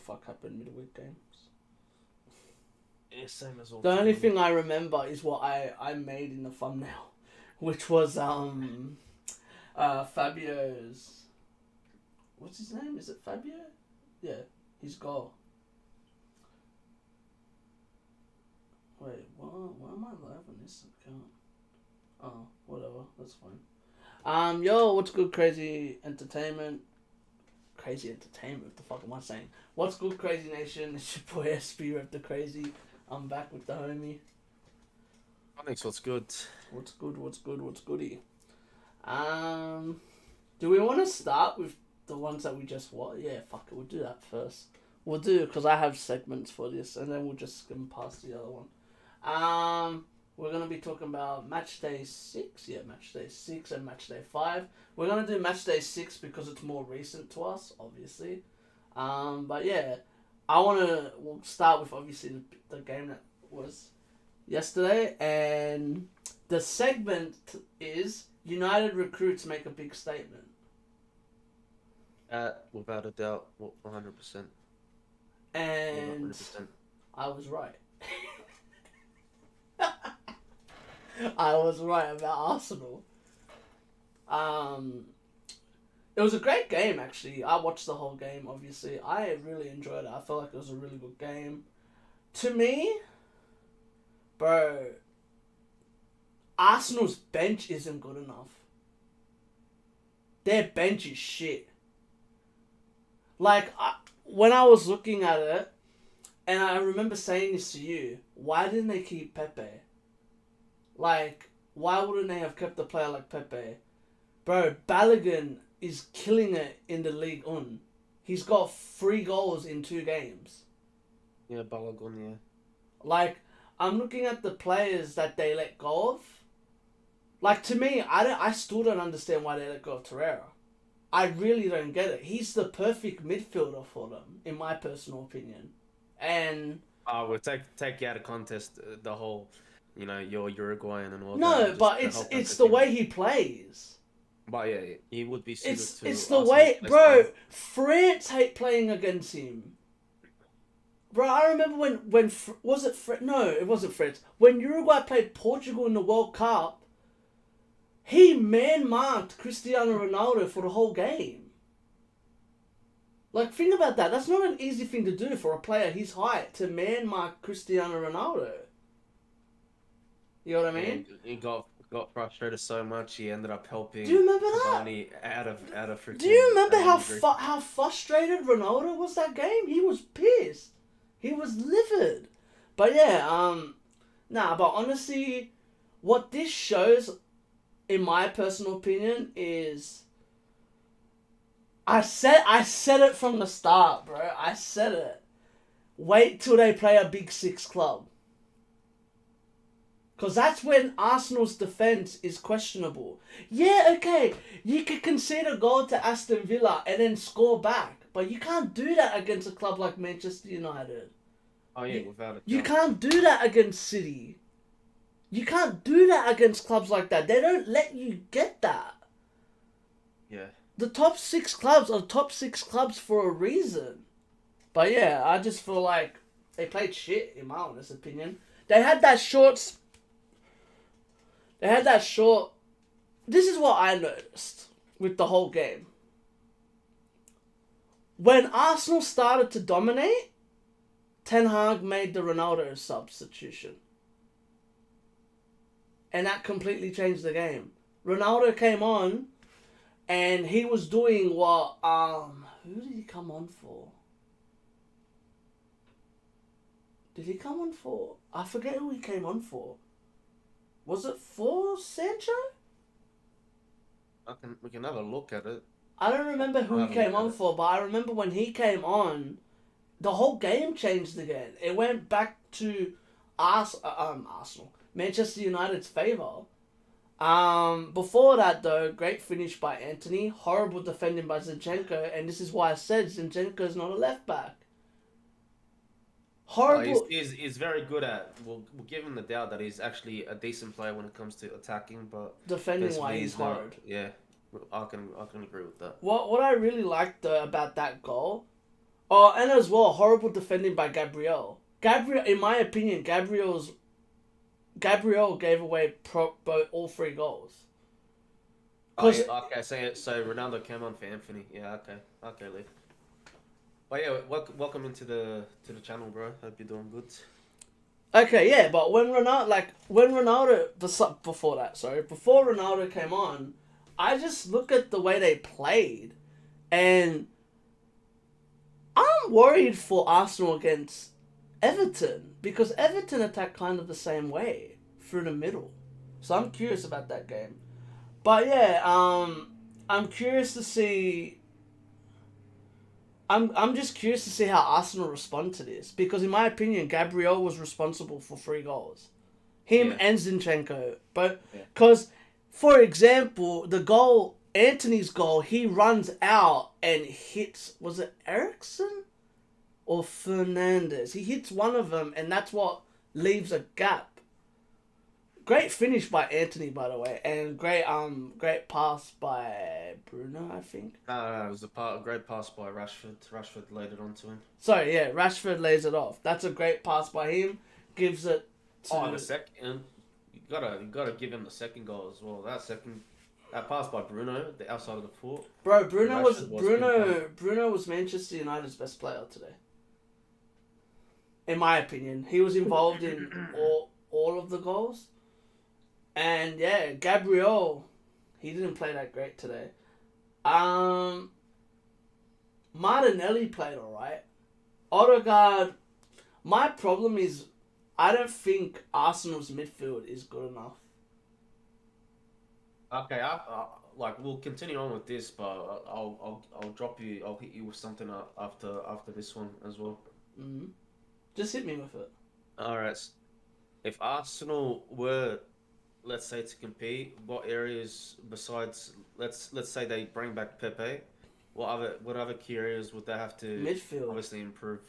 fuck happened midweek games. Yeah, same as all. The only thing I remember is what I made in the thumbnail, which was Fabio's. What's his name? Is it Fabio? Yeah, his goal. Wait, why am I live on this account? Oh, whatever, that's fine. Yo, what's good, crazy entertainment? Crazy entertainment. What the fuck am I saying? What's good, crazy nation? It's your boy SB Rep the Crazy. I'm back with the homie. Alex, what's good? What's good? What's good? What's goody? Do we want to start with the ones that we just watched? Yeah, fuck it. We'll do that first. We'll do it because I have segments for this, and then we'll just skim past the other one. We're gonna be talking about match day 6. Yeah, match day 6 and match day 5. We're gonna do match day 6 because it's more recent to us, obviously. But yeah, we'll start with obviously the game that was yesterday, and the segment is United recruits make a big statement. Without a doubt, 100%. And 100%. I was right. I was right about Arsenal. It was a great game, actually. I watched the whole game, obviously. I really enjoyed it. I felt like it was a really good game. To me, bro, Arsenal's bench isn't good enough. Their bench is shit. Like, when I was looking at it, and I remember saying this to you, why didn't they keep Pepe? Like, why wouldn't they have kept a player like Pepe? Bro, Balogun is killing it in the League One. He's got 3 goals in 2 games. Yeah, Balogun, yeah. Like, I'm looking at the players that they let go of. Like, to me, I still don't understand why they let go of Torreira. I really don't get it. He's the perfect midfielder for them, in my personal opinion. And we'll take you out of context the whole, you're Uruguayan and all that. No, but it's the way he plays. But yeah, he would be suited to It's the way, bro. France hate playing against him. Bro, I remember when was it no, it wasn't France. When Uruguay played Portugal in the World Cup, he man-marked Cristiano Ronaldo for the whole game. Like, think about that. That's not an easy thing to do for a player his height, to man-mark Cristiano Ronaldo. You know what I mean? He got frustrated so much he ended up helping. Do you remember Cavani that? Out of freaking. Do you remember how frustrated Ronaldo was that game? He was pissed. He was livid. But yeah, but honestly, what this shows, in my personal opinion, is I said it from the start, bro. I said it. Wait till they play a Big 6 club. Because that's when Arsenal's defence is questionable. Yeah, okay, you can concede a goal to Aston Villa and then score back. But you can't do that against a club like Manchester United. Oh yeah, without a doubt. You can't do that against City. You can't do that against clubs like that. They don't let you get that. Yeah. The top 6 clubs are top 6 clubs for a reason. But yeah, I just feel like they played shit, in my honest opinion. They had that short... This is what I noticed with the whole game. When Arsenal started to dominate, Ten Hag made the Ronaldo substitution. And that completely changed the game. Ronaldo came on, and he was doing what... who did he come on for? Did he come on for... I forget who he came on for. Was it for Sancho? We can have a look at it. I don't remember who he came on for, but I remember when he came on, the whole game changed again. It went back to Arsenal, Manchester United's favour. Before that, though, great finish by Antony, horrible defending by Zinchenko, and this is why I said Zinchenko is not a left back. Horrible. He's very good at. We'll give him the doubt that he's actually a decent player when it comes to attacking, but defending wise, he's horrid. Yeah, I can agree with that. What I really liked though about that goal Oh, and as well, horrible defending by Gabriel. Gabriel, in my opinion, Gabriel gave away all 3 goals. Oh yeah, okay. So Ronaldo came on for Anthony. Yeah, okay, Lee. But yeah, welcome into the channel, bro. Hope you're doing good. Okay, yeah, but when Ronaldo before Ronaldo came on, I just look at the way they played, and I'm worried for Arsenal against Everton because Everton attack kind of the same way through the middle. So I'm curious about that game. But yeah, I'm curious to see. I'm just curious to see how Arsenal respond to this because, in my opinion, Gabriel was responsible for 3 goals. Him and Zinchenko, but because, for example, Anthony's goal, he runs out and hits. Was it Ericsson or Fernandez? He hits one of them, and that's what leaves a gap. Great finish by Anthony, by the way, and great pass by Bruno, I think. No, it was a great pass by Rashford. Rashford laid it onto him. Sorry, yeah, Rashford lays it off. That's a great pass by him. Gives it to... the second, you gotta give him the second goal as well. That pass by Bruno, the outside of the foot. Bro, Bruno was Manchester United's best player today. In my opinion, he was involved in all of the goals. And yeah, Gabriel, he didn't play that great today. Martinelli played alright. Odegaard, my problem is I don't think Arsenal's midfield is good enough. Okay, we'll continue on with this, but I'll drop you. I'll hit you with something after this one as well. Mm-hmm. Just hit me with it. All right. If Arsenal were, let's say, to compete, what areas besides let's say they bring back Pepe, what other key areas would they have to midfield obviously improve?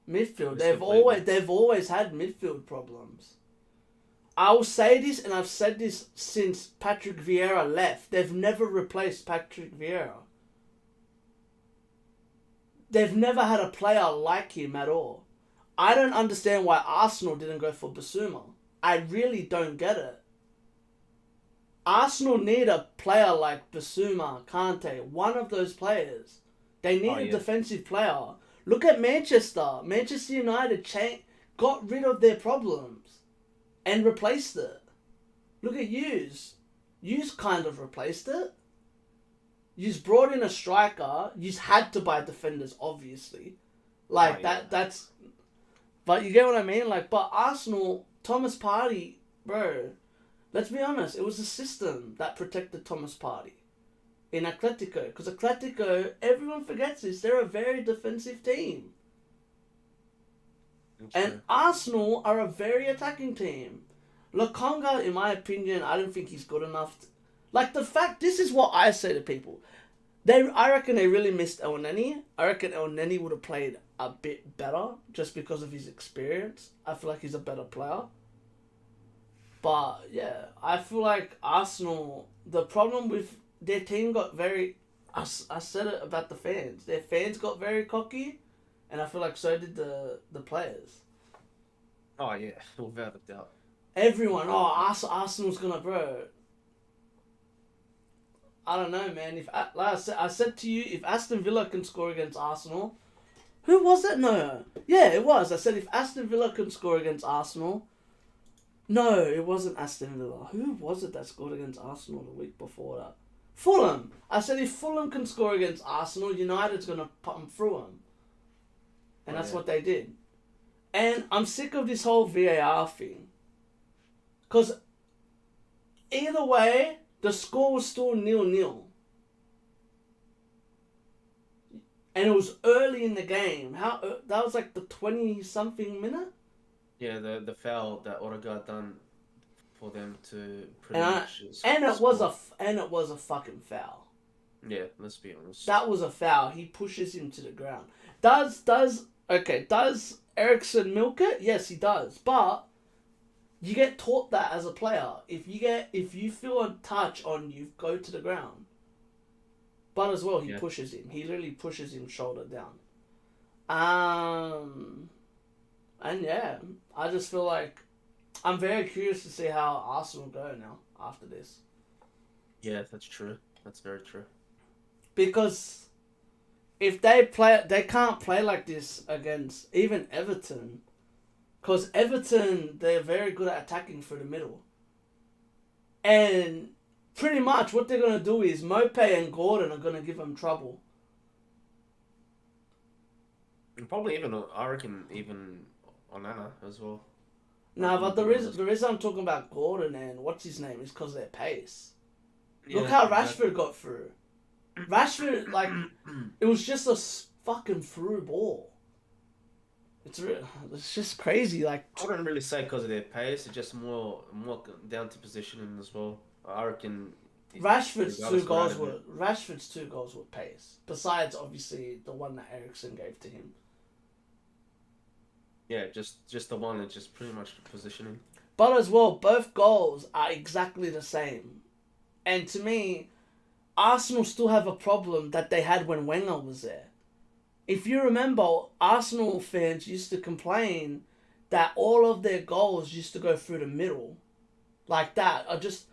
Midfield. They've always had midfield problems. I will say this, and I've said this since Patrick Vieira left. They've never replaced Patrick Vieira. They've never had a player like him at all. I don't understand why Arsenal didn't go for Basuma. I really don't get it. Arsenal need a player like Basuma, Kante, one of those players. They need a defensive player. Look at Manchester. Manchester United got rid of their problems and replaced it. Look at Hughes. Hughes kind of replaced it. Hughes brought in a striker. Hughes had to buy defenders, obviously. That's... But you get what I mean? But Arsenal, Thomas Partey, bro, let's be honest, it was the system that protected Thomas Partey in Atletico. Because Atletico, everyone forgets this, they're a very defensive team. And Arsenal are a very attacking team. Lokonga, in my opinion, I don't think he's good enough. This is what I say to people. I reckon they really missed El Neni. I reckon El Neni would have played a bit better just because of his experience. I feel like he's a better player. But yeah, I feel like Arsenal, the problem with their team got very... I said it about the fans. Their fans got very cocky, and I feel like so did the players. Oh yeah, without a doubt. Everyone, Arsenal's gonna, bro. I don't know, man. I said to you, if Aston Villa can score against Arsenal, who was it? No, yeah, it was. I said if Aston Villa can score against Arsenal, no, it wasn't Aston Villa. Who was it that scored against Arsenal the week before that? Fulham. I said if Fulham can score against Arsenal, United's gonna put them through them, and that's what they did. And I'm sick of this whole VAR thing, because either way, the score was still 0-0. And it was early in the game. That was like the 20-something minute? Yeah, the foul that Odegaard done for them to and it was a fucking foul. Yeah, let's be honest. That was a foul. He pushes him to the ground. Does Ericsson milk it? Yes, he does. But you get taught that as a player. If you feel a touch on you, go to the ground. But as well, he pushes him. He literally pushes him shoulder down. And yeah, I just feel like I'm very curious to see how Arsenal go now after this. Yeah, that's true. That's very true. Because if they can't play like this against even Everton. Because Everton, they're very good at attacking through the middle. And pretty much what they're going to do is Mope and Gordon are going to give them trouble. And probably even, I reckon, even Onana as well. Now, but the reason I'm talking about Gordon and what's his name is because of their pace. Yeah, Look how exactly. Rashford got through. Rashford, like, it was just a fucking through ball. It's just crazy. Like, I wouldn't really say because of their pace. It's just more down to positioning as well. I reckon. Rashford's regardless two what goals I were do. Rashford's two goals were pace. Besides, obviously, the one that Ericsson gave to him. Yeah, just the one. It's just pretty much positioning. But as well, both goals are exactly the same. And to me, Arsenal still have a problem that they had when Wenger was there. If you remember, Arsenal fans used to complain that all of their goals used to go through the middle. Like that. I just,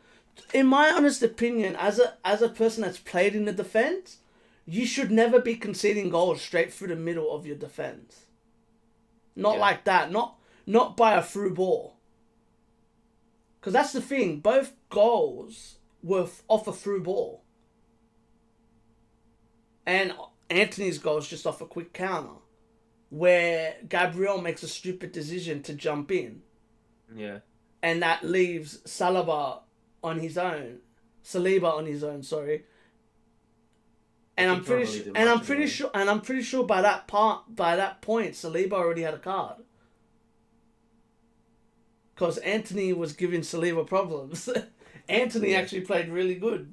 in my honest opinion, as a person that's played in the defense, you should never be conceding goals straight through the middle of your defense. Not Yeah. like that. Not by a through ball. Because that's the thing. Both goals were off a through ball. And Anthony's goal is just off a quick counter. Where Gabriel makes a stupid decision to jump in. Yeah. And that leaves Saliba on his own. Saliba on his own, sorry. And He I'm can't pretty really sure, do and I'm much pretty anyway. sure, and I'm pretty sure by that point, Saliba already had a card. Because Anthony was giving Saliba problems. Anthony Yeah. actually played really good.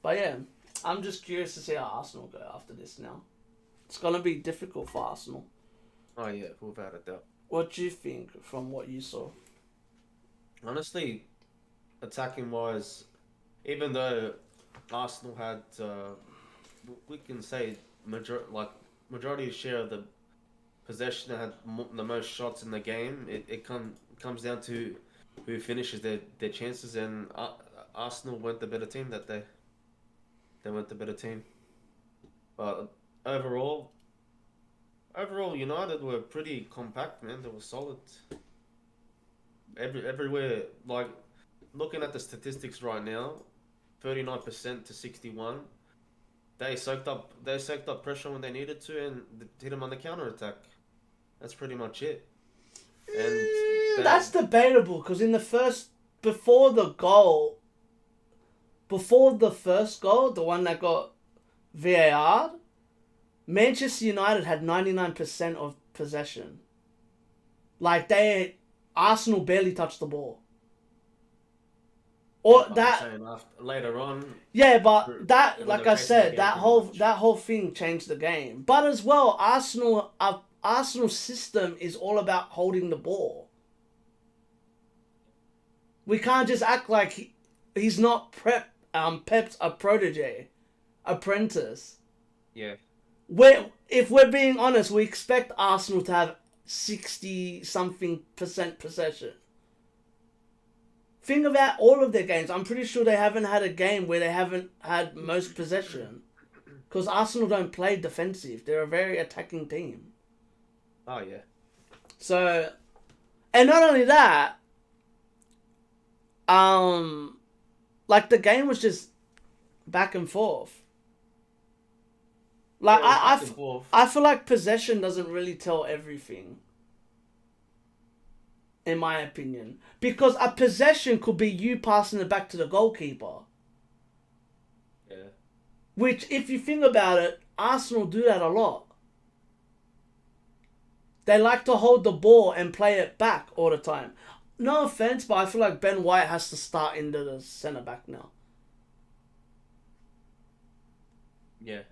But yeah, I'm just curious to see how Arsenal go after this now. It's gonna be difficult for Arsenal. Oh yeah, without a doubt. What do you think from what you saw? Honestly, attacking wise, even though Arsenal had, we can say majority share of the possession and had the most shots in the game, it comes down to who finishes their chances, and Arsenal went the better team that day. They went the better team, but overall, United were pretty compact, man. They were solid. Everywhere, like looking at the statistics right now, 39% to 61. They soaked up pressure when they needed to and hit them on the counter attack. That's pretty much it. And That's that debatable because in the first, before the goal, before the first goal, the one that got VAR, Manchester United had 99% of possession. Like Arsenal barely touched the ball. Or I'm that, saying after later on yeah, but that, when they like were I chasing the said, game pretty much. that whole thing changed the game. But as well, Arsenal's system is all about holding the ball. We can't just act like he's not Pep's a protege, apprentice. Yeah, If we're being honest, we expect Arsenal to have 60 something percent possession. Think about all of their games. I'm pretty sure they haven't had a game where they haven't had most possession. Because Arsenal don't play defensive. They're a very attacking team. oh yeah, So, and not only that, like the game was just back and forth. Like yeah. It was back and forth. I feel like possession doesn't really tell everything. In my opinion. Because a possession could be you passing it back to the goalkeeper. Yeah, Which, if you think about it, Arsenal do that a lot. They like to hold the ball and play it back all the time. No offense, but I feel like Ben White has to start into the centre back now. yeah.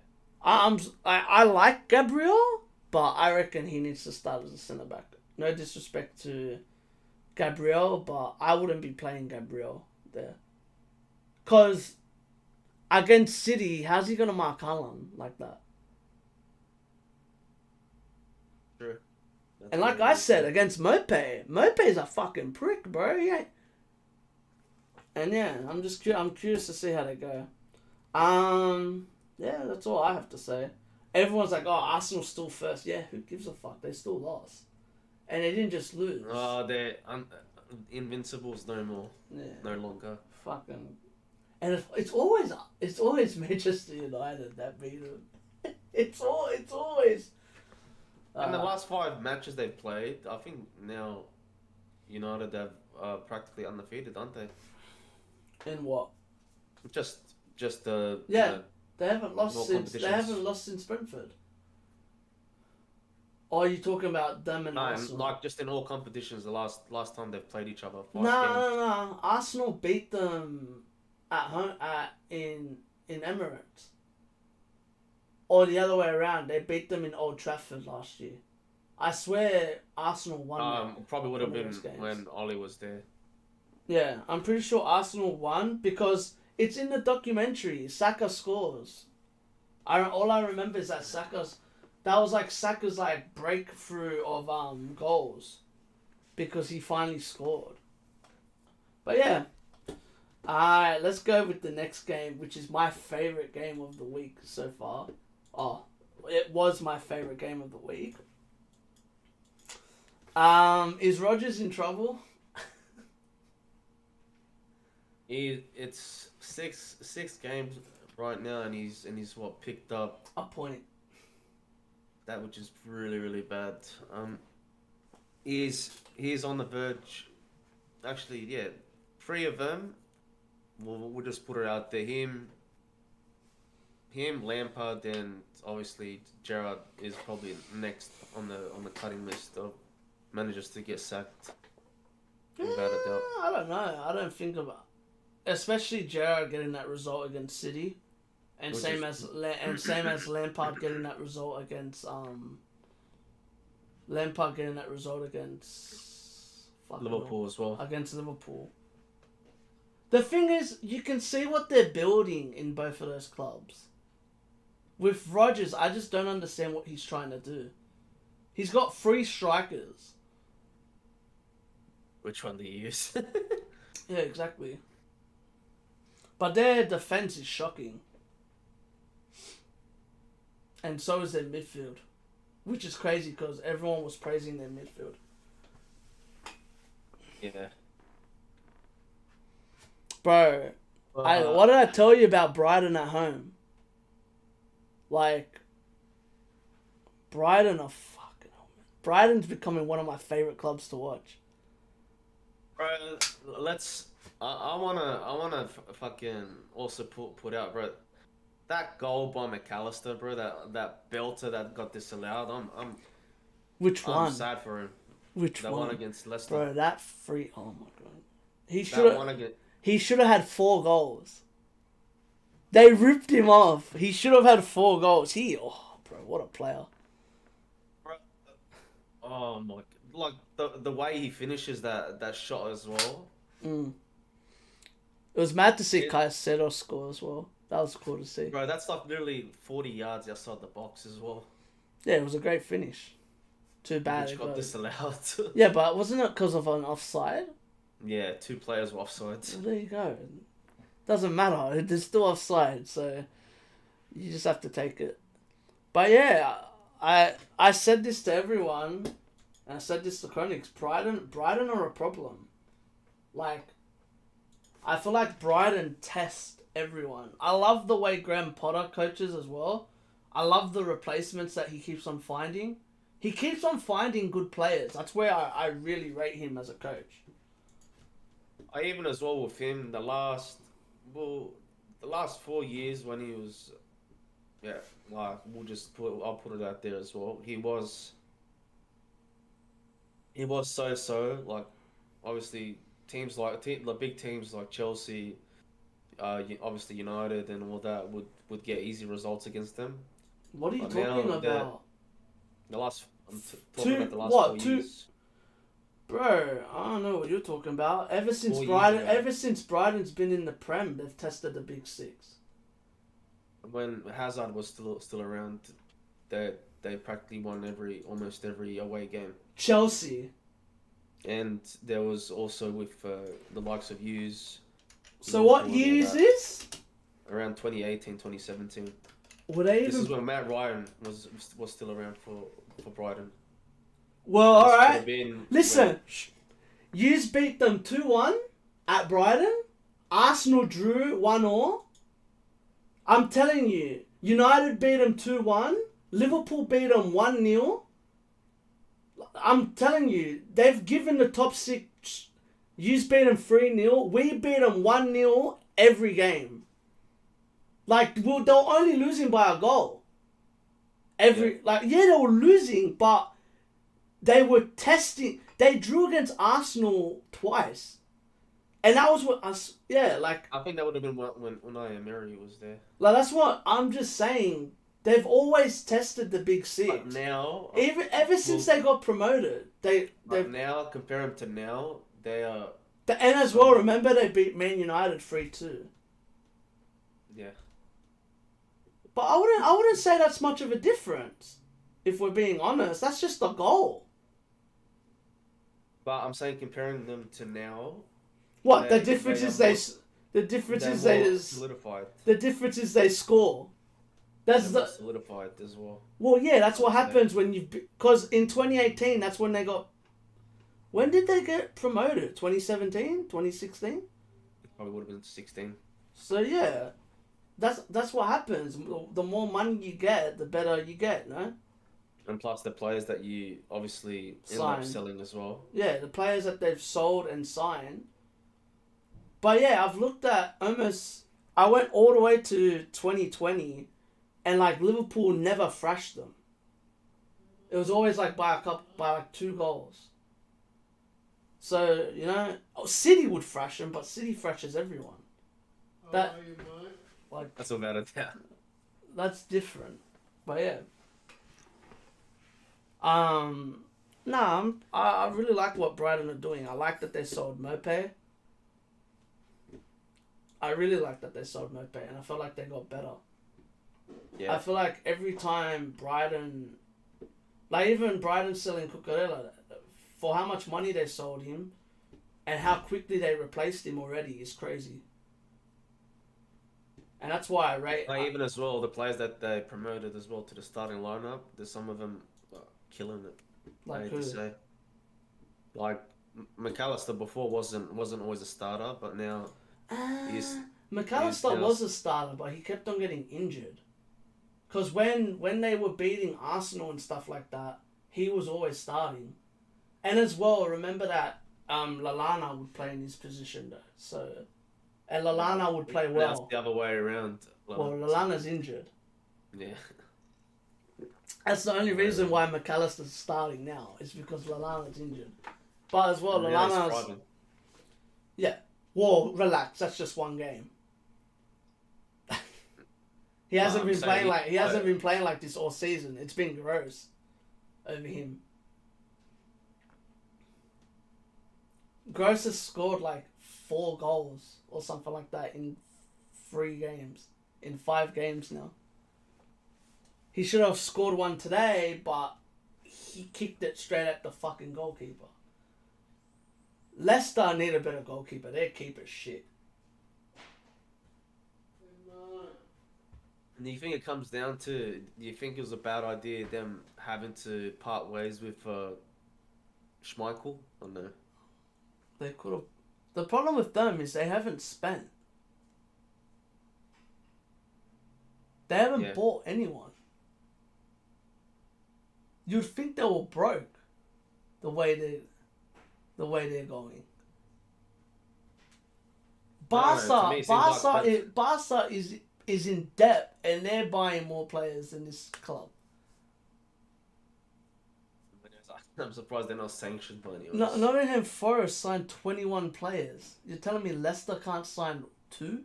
I like Gabriel, but I reckon he needs to start as a centre back. No disrespect to Gabriel, but I wouldn't be playing Gabriel there. Because against City, how's he going to mark Haaland like that? True. That's And like very I true. said, against Mope's a fucking prick, bro. He ain't. And yeah, I'm curious to see how they go. Yeah, that's all I have to say. Everyone's like, oh, Arsenal's still first. Yeah, who gives a fuck? They still lost. And they didn't just lose. Oh, they're invincibles no more. Yeah. No longer. Fucking. And it's always Manchester United that beat them. It's always. In the last 5 matches they've played, I think now United have practically undefeated, aren't they? In what? Just Yeah. They haven't lost more since Brentford. Or are you talking about them and no, Arsenal? like just in all competitions, the last time they've played each other. 5 games. No. Arsenal beat them at home in Emirates. Or the other way around, they beat them in Old Trafford last year. I swear Arsenal won. Probably would have one been of those games. when Ollie was there. Yeah, I'm pretty sure Arsenal won because it's in the documentary. Saka scores. All I remember is that that was like Saka's like breakthrough of goals, because he finally scored. But yeah, alright, let's go with the next game, which is my favorite game of the week so far. Oh, it was my favorite game of the week. Is Rodgers in trouble? It's six games right now, and he's what picked up A point. that, which is really really bad. He's on the verge. Actually, yeah, 3 of them. We'll just put it out there. Him, Lampard, and obviously Gerrard is probably next on the cutting list of managers to get sacked. Without a doubt. I don't know. I don't think about, especially Gerrard getting that result against City, and Which same is- as Lampard getting that result against Liverpool as well. against Liverpool. The thing is, you can see what they're building in both of those clubs. With Rodgers, I just don't understand what he's trying to do. He's got 3 strikers. Which one do you use? Yeah, exactly. But their defense is shocking. And so is their midfield. Which is crazy because everyone was praising their midfield. Yeah. Bro, what did I tell you about Brighton at home? Like, Brighton's becoming one of my favourite clubs to watch. Bro, let's. I wanna fucking also put out, bro. That goal by McAllister, bro. That belter that got disallowed. Which I'm one? sad for him. Which That one? one against Leicester. Bro, that free. Oh my god. That one against. He should have had 4 goals. They ripped him off. He should have had 4 goals. Bro, what a player. Oh my! Like the way he finishes that shot as well. It was mad to see Caicedo score as well. That was cool to see. Bro, that's like literally 40 yards outside the box as well. Yeah, it was a great finish. Too bad Which it got got... disallowed. Yeah, but wasn't it because of an offside? Yeah, 2 players were offside. Well, there you go. Doesn't matter. They're still offside, so you just have to take it. But yeah, I said this to everyone, and I said this to Chronics. Brighton are a problem. Like, I feel like Brighton test everyone. I love the way Graham Potter coaches as well. I love the replacements that he keeps on finding. He keeps on finding good players. That's where I really rate him as a coach. I even as well with him the last 4 years when he was, yeah, like I'll put it out there as well. He was so like, obviously teams like the big teams like Chelsea, obviously United and all that would get easy results against them. What are you But talking now about? Talking about the last 4 years. Bro, I don't know what you're talking about. Ever since 4 years Brighton, ago. ever since Brighton's been in the Prem, they've tested the Big 6. When Hazard was still around, they they practically won almost every away game. Chelsea. And there was also with the likes of Hughes. So what year is this? Around 2018, 2017. Would they This even... is when Matt Ryan was still around for Brighton. Well, This could alright. have been Listen. Yous beat them 2-1 at Brighton. Arsenal drew 1-1. I'm telling you, United beat them 2-1. Liverpool beat them 1-0. I'm telling you, they've given the top 6. Yous beat them 3-0. We beat them 1-0 every game. Like, well, they were only losing by a goal. They were losing, but they were testing. They drew against Arsenal twice. And that was what us, I think that would have been when Unai Emery was there. Like, that's what I'm just saying. They've always tested the big 6. But now, Ever since they got promoted, they've now compare them to now, they are. And as well, remember they beat Man United 3-2. Yeah. But I wouldn't say that's much of a difference. If we're being honest, that's just a goal. But I'm saying comparing them to now. What the difference is solidified. The difference is they score. That's they're solidified as well. Well, yeah, that's what happens when you, because in 2018 that's when they got. When did they get promoted? 2017, 2016. Probably would have been 16. So yeah, that's what happens. The more money you get, the better you get, no? And plus the players that you obviously end up selling as well. Yeah, the players that they've sold and signed. But yeah, I've looked at almost... I went all the way to 2020 and like Liverpool never thrashed them. It was always like by 2 goals. So, you know, City would thrash them, but City thrashes everyone. That's without a doubt. That's different. But yeah. I really like what Brighton are doing. I like that they sold Mope. I really like that they sold Mope, and I feel like they got better. Yeah. I feel like every time Brighton, like even Brighton selling Cucurella, for how much money they sold him, and how quickly they replaced him already is crazy. And that's why I rate... even as well, the players that they promoted as well to the starting lineup, there's some of them killing it. Like I hate who? to say. Like McAllister before wasn't always a starter, but now McAllister was a starter, but he kept on getting injured. Because when they were beating Arsenal and stuff like that, he was always starting. And as well, remember that Lallana would play in his position though. So, and Lallana would play well. That's the other way around. Well, Lallana's injured. Yeah. That's the only reason why McAllister's starting now, is because Lallana's injured. But as well, Lallana's... Yeah. Well, relax. That's just one game. He hasn't been playing like this all season. It's been gross over him. Gross has scored like 4 goals or something like that in 3 games. In 5 games now. He should have scored one today, but he kicked it straight at the fucking goalkeeper. Leicester need a better goalkeeper. Their keeper's shit. Do you think it comes down to... Do you think it was a bad idea them having to part ways with Schmeichel? Or no? They could have... The problem with them is they haven't spent. They haven't bought anyone. You'd think they were broke, the way they're going. Barca is in debt, and they're buying more players than this club. I'm surprised they're not sanctioned by anyone. Nottingham Forest signed 21 players. You're telling me Leicester can't sign 2?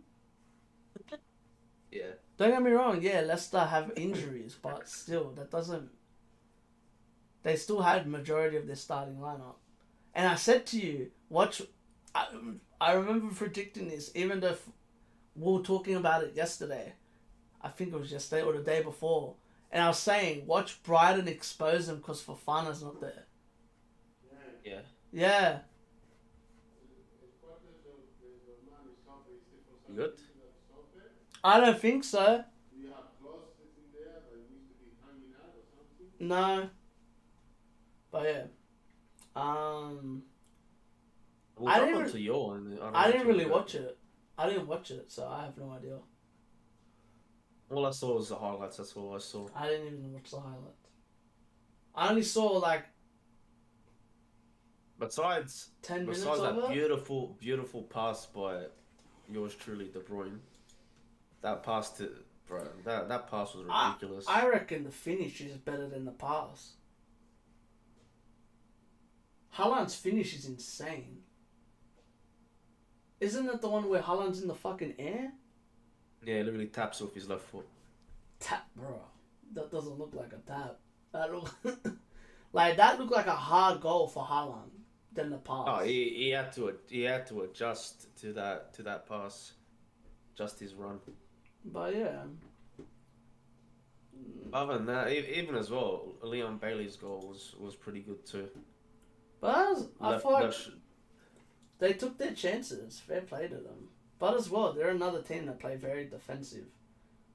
Yeah. Don't get me wrong. Yeah, Leicester have injuries, but still, that doesn't. They still had majority of their starting lineup. And I said to you, watch... I remember predicting this, even though we were talking about it yesterday. I think it was yesterday or the day before. And I was saying, watch Brighton expose them because Fofana's not there. Yeah. Yeah. Good. I don't think so. No. But yeah. We'll I jump didn't onto your one. I didn't really watch it. I didn't watch it, so I have no idea. All I saw was the highlights. That's all I saw. I didn't even watch the highlights. I only saw like Besides 10 minutes that of it. beautiful pass by yours truly, De Bruyne. That pass to bro, that pass was ridiculous. I reckon the finish is better than the pass. Haaland's finish is insane. Isn't it the one where Haaland's in the fucking air? Yeah, literally taps off his left foot. Tap, bro. That doesn't look like a tap. That look like that looked like a hard goal for Haaland than the pass. Oh, he had to adjust to that pass, just his run. But yeah. Other than that, even as well, Leon Bailey's goal was pretty good too. But I feel like they took their chances. Fair play to them. But as well, they're another team that play very defensive.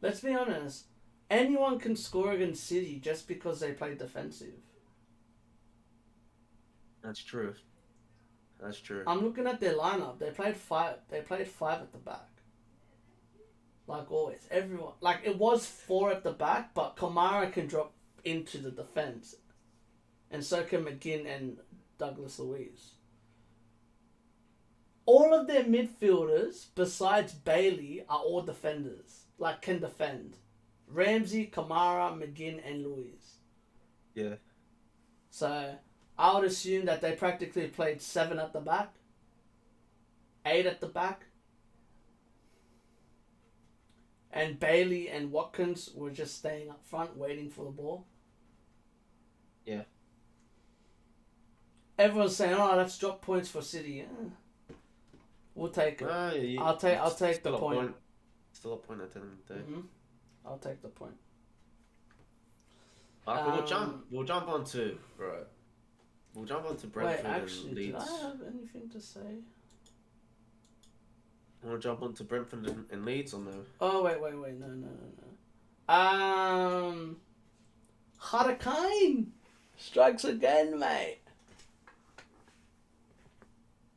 Let's be honest. Anyone can score against City just because they play defensive. That's true. That's true. I'm looking at their lineup. They played five at the back. Like always. Everyone. Like it was 4 at the back, but Kamara can drop into the defense. And so can McGinn and Douglas Luiz. All of their midfielders, besides Bailey, are all defenders. Like, can defend. Ramsey, Kamara, McGinn, and Luiz. Yeah. So, I would assume that they practically played 7 at the back. 8 at the back. And Bailey and Watkins were just staying up front, waiting for the ball. Yeah. Everyone's saying, "Oh, let's drop points for City." We'll take it. I'll take the point. Still a point at the end of the day. Mm-hmm. I'll take the point. We'll jump onto bro. We'll jump onto Brentford and Leeds. Did I have anything to say? Want to jump onto Brentford and Leeds or no? Oh wait, no. Harry strikes again, mate.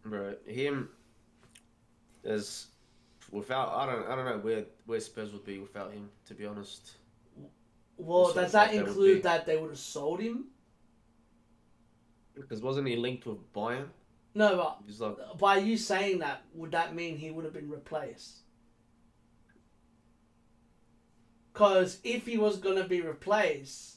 Bro, him is without I don't know where Spurs would be without him, to be honest. Well, does that include that they would have sold him? Because wasn't he linked with Bayern? No, but He's like, by you saying that, would that mean he would have been replaced? Because if he was going to be replaced,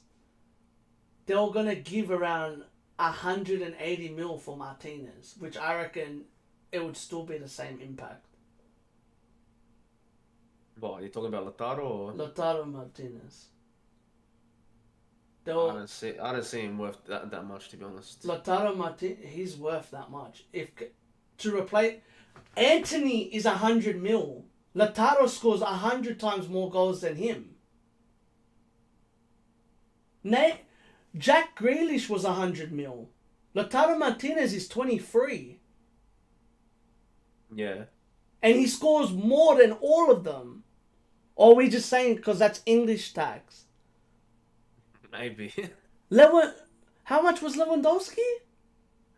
they were going to give around 180 mil for Martinez, which I reckon it would still be the same impact. what, are you talking about Lautaro or? Lautaro Martinez. I don't see him worth that much, to be honest. Lautaro Martinez, he's worth that much. To replace Anthony is 100 mil. Lautaro scores 100 times more goals than him. Jack Grealish was 100 mil. Lautaro Martinez is 23. Yeah. And he scores more than all of them. Or are we just saying because that's English tax? Maybe. How much was Lewandowski?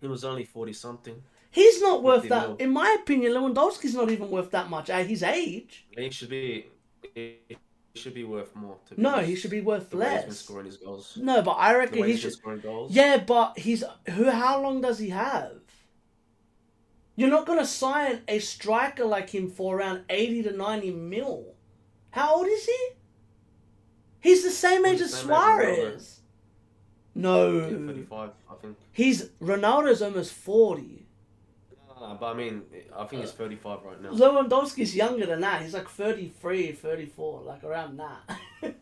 He was only 40 something. He's not worth that. Mil. In my opinion, Lewandowski's not even worth that much at his age. He should be worth more. No, he should be worth the way less. He's been scoring his goals. No, but I reckon he should. Scoring goals. Yeah, but how long does he have? You're not gonna sign a striker like him for around 80 to 90 mil. How old is he? He's the same age as Suarez. No. Yeah, 35, I think. Ronaldo's almost 40. But I mean, I think he's 35 right now. Lewandowski's younger than that. He's like 33, 34, like around that.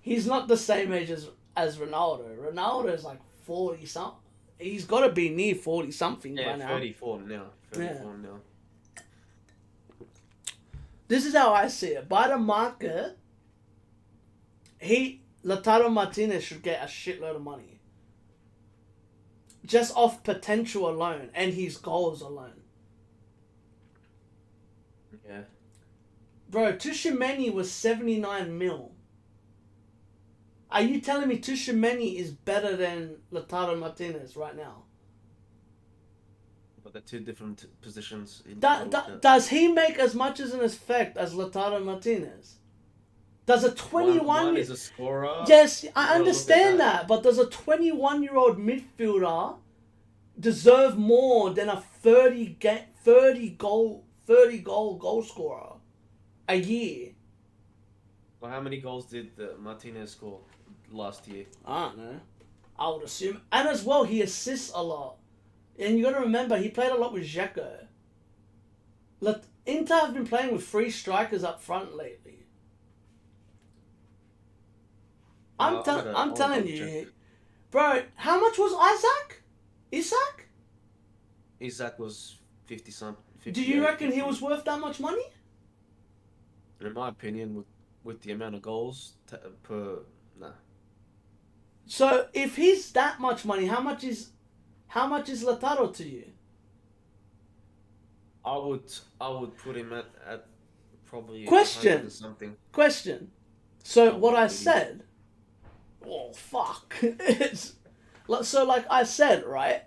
He's not the same age as Ronaldo. Ronaldo is like 40 something. He's got to be near 40 something by now. 34 now. 34 now. This is how I see it. By the market, Lautaro Martinez should get a shitload of money. Just off potential alone and his goals alone. Yeah. Bro, Tushimeni was 79 mil. Are you telling me Tushimeni is better than Lautaro Martinez right now? But they're two different positions. Does he make as much as an effect as Lautaro Martinez? Does a 21... One is a scorer. Yes, I understand that. But does a 21-year-old midfielder deserve more than a 30 goal goal scorer a year? Well, how many goals did Martinez score last year? I don't know. I would assume. And as well, he assists a lot. And you got to remember, he played a lot with Dzeko. Inter have been playing with 3 strikers up front lately. I'm telling you, bro. How much was Isak? Isak was 50 something. Do you reckon he was worth that much money? In my opinion, with the amount of goals per, nah. So if he's that much money, how much is Lautaro to you? I would put him at probably Question. Something. Question. So what I said. Oh fuck! It's so like I said, right?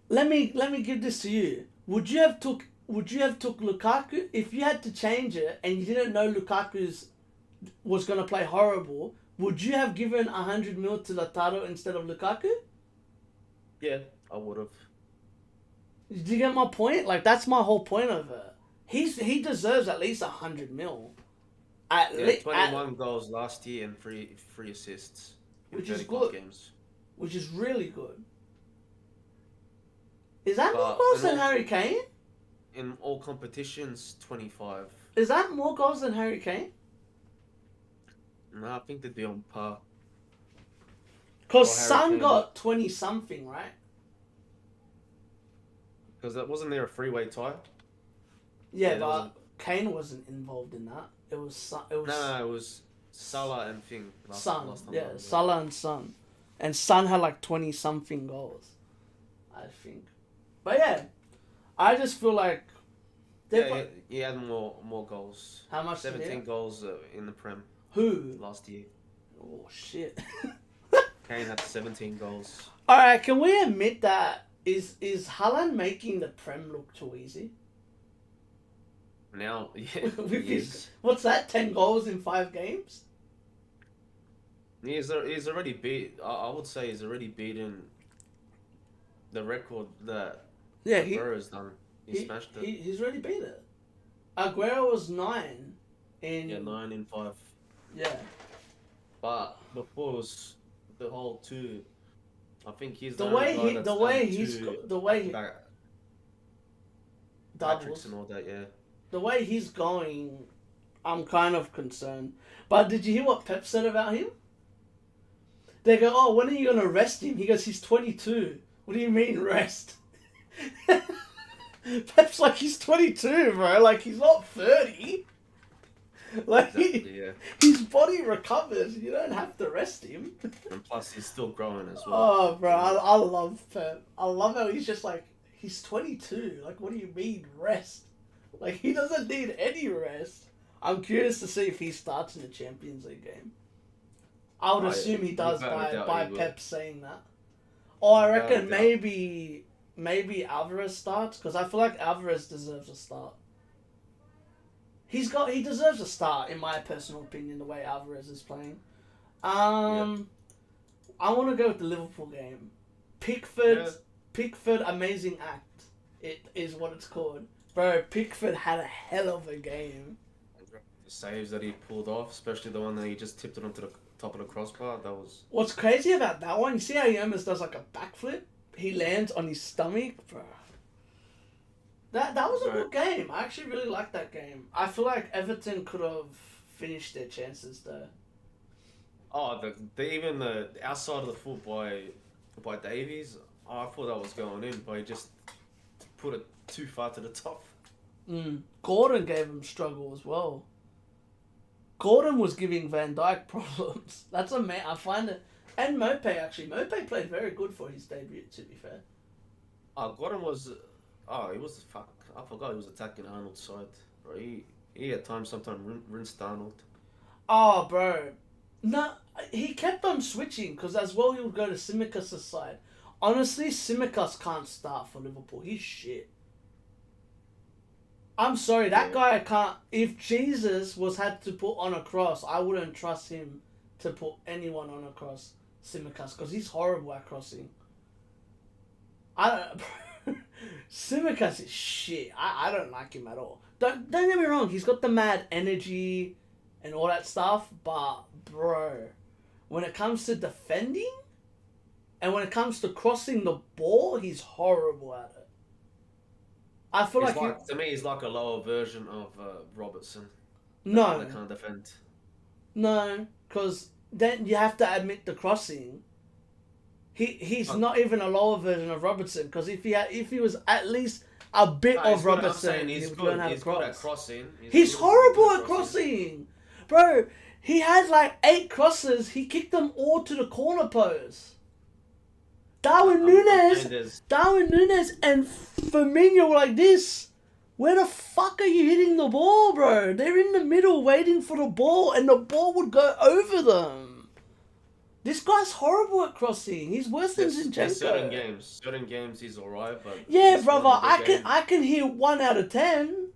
Let me give this to you. Would you have took Lukaku if you had to change it and you didn't know Lukaku was gonna play horrible? Would you have given 100 mil to Lautaro instead of Lukaku? Yeah, I would have. Did you get my point? Like that's my whole point of it. He deserves at least 100 mil. 21 goals last year and three assists. Which is good. Games. Which is really good. Is that more goals than Harry Kane? In all competitions, 25. Is that more goals than Harry Kane? No, I think they'd be on par. Because Son got 20 something, right? Because wasn't there a 3-way tie? Yeah, but Kane wasn't involved in that. It was No, it was Salah and Thing. Son, Salah and Son. And Son had like 20 something goals, I think. But yeah, I just feel like... he had more goals. How much? 17 goals in the Prem. Who? Last year. Oh, shit. Kane had 17 goals. Alright, can we admit that is Haaland making the Prem look too easy? Now, yeah. What's that? 10 goals in 5 games? He's already beat. I would say he's already beaten the record that Aguero has done. He smashed it. He's already beat it. Aguero was 9 in... Yeah, 9 in 5. Yeah. But before it was the whole 2. I think he's the way he doubles and all that. Yeah. The way he's going, I'm kind of concerned. But did you hear what Pep said about him? They go, oh, when are you going to rest him? He goes, he's 22. What do you mean, rest? Pep's like, he's 22, bro. Like, he's not 30. Like, exactly, his body recovers. You don't have to rest him. And plus, he's still growing as well. Oh, bro, I love Pep. I love how he's just like, he's 22. Like, what do you mean, rest? Like, he doesn't need any rest. I'm curious to see if he starts in the Champions League game. I would assume he does by Pep saying that. Or I reckon maybe Alvarez starts, because I feel like Alvarez deserves a start. He deserves a start, in my personal opinion, the way Alvarez is playing. I want to go with the Liverpool game. Pickford Amazing Act. It is what it's called. Bro, Pickford had a hell of a game. The saves that he pulled off, especially the one that he just tipped it onto the top of the crossbar, that was... What's crazy about that one, you see how he almost does like a backflip? He lands on his stomach? Bro. That was a good game. I actually really liked that game. I feel like Everton could have finished their chances though. Oh, even the outside of the foot by Davies, I thought that was going in, but he just put it too far to the top. Gordon gave him struggle as well. Gordon was giving Van Dijk problems. That's a man. I find it. And Mope, actually. Mope played very good for his debut, to be fair. Oh, Gordon was. Oh, he was fuck. I forgot he was attacking Arnold's side. Bro, he at times sometimes rinsed Arnold. Oh, bro. No, he kept on switching because as well he would go to Tsimikas' side. Honestly, Tsimikas can't start for Liverpool. He's shit. I'm sorry, that guy can't. If Jesus was had to put on a cross, I wouldn't trust him to put anyone on a cross, Tsimikas, because he's horrible at crossing. I don't. Tsimikas is shit. I don't like him at all. Don't get me wrong. He's got the mad energy and all that stuff, but bro, when it comes to defending and when it comes to crossing the ball, he's horrible at it. I feel like to me, he's like a lower version of Robertson. No, That can't defend. No, because then you have to admit the crossing. He's not even a lower version of Robertson, because if he was at least a bit of Robertson, he would learn how to cross. Good at crossing. He's horrible at crossing, bro. He had like 8 crosses. He kicked them all to the corner post. Darwin Núñez and Firmino were like this. Where the fuck are you hitting the ball, bro? They're in the middle waiting for the ball, and the ball would go over them. This guy's horrible at crossing. He's worse than Zinchenko. Certain games he's alright, but yeah, brother, I can hear 1 out of 10.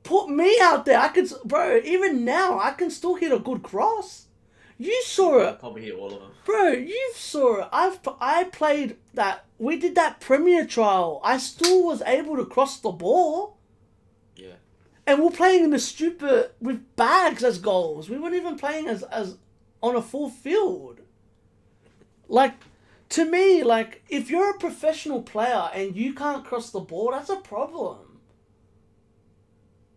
Put me out there, bro. Even now, I can still hit a good cross. You saw it. I'll probably hit all of them. Bro, you saw it. I played that. We did that Premier trial. I still was able to cross the ball. Yeah. And we're playing in the stupid with bags as goals. We weren't even playing as on a full field. Like, to me, like, if you're a professional player and you can't cross the ball, that's a problem.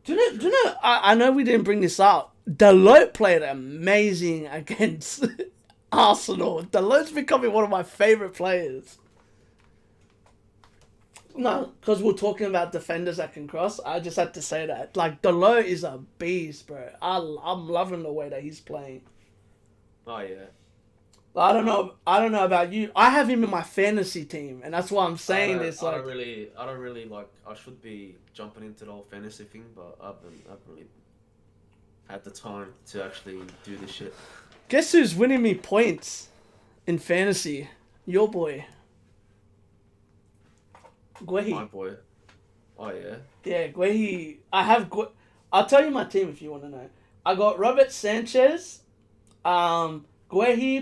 Do you know? I know we didn't bring this up. Dalot played amazing against Arsenal. Dalot's becoming one of my favourite players. No, because we're talking about defenders that can cross. I just had to say that. Like, Dalot is a beast, bro. I'm loving the way that he's playing. Oh, yeah. I don't know about you. I have him in my fantasy team, and that's why I'm saying this. I don't really like. I should be jumping into the whole fantasy thing, but I haven't really had the time to actually do this shit. Guess who's winning me points in fantasy? Your boy. Guehi. My boy. Oh, yeah? Yeah, Guehi. I'll tell you my team if you want to know. I got Robert Sanchez, Guehi,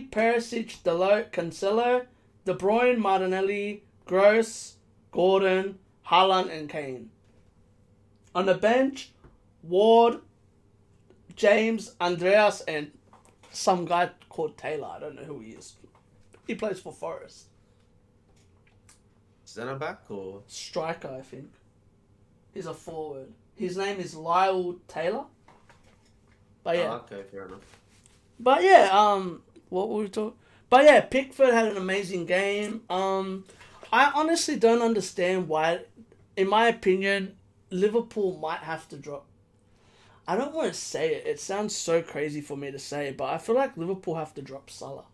Perisic, Dalot, Cancelo, De Bruyne, Martinelli, Gross, Gordon, Haaland, and Kane. On the bench, Ward, James, Andreas, and some guy called Taylor. I don't know who he is. He plays for Forest. Centre back or striker, I think. He's a forward. His name is Lyle Taylor. But yeah. Oh, okay, fair enough. But yeah, what were we talking? But yeah, Pickford had an amazing game. I honestly don't understand why. In my opinion, Liverpool might have to drop. I don't want to say it. It sounds so crazy for me to say, but I feel like Liverpool have to drop Salah.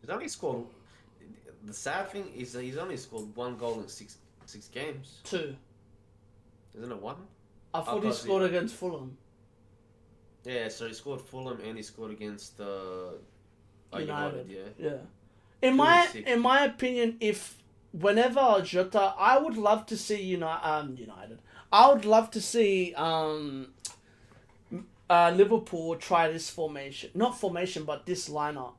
He's only scored. The sad thing is that he's only scored 1 goal in six games. 2. Isn't it 1? I thought he scored against Fulham. Yeah, so he scored Fulham and he scored against United. Yeah. In my opinion, whenever Jota, I would love to see United. I would love to see Liverpool try this formation. Not formation, but this lineup.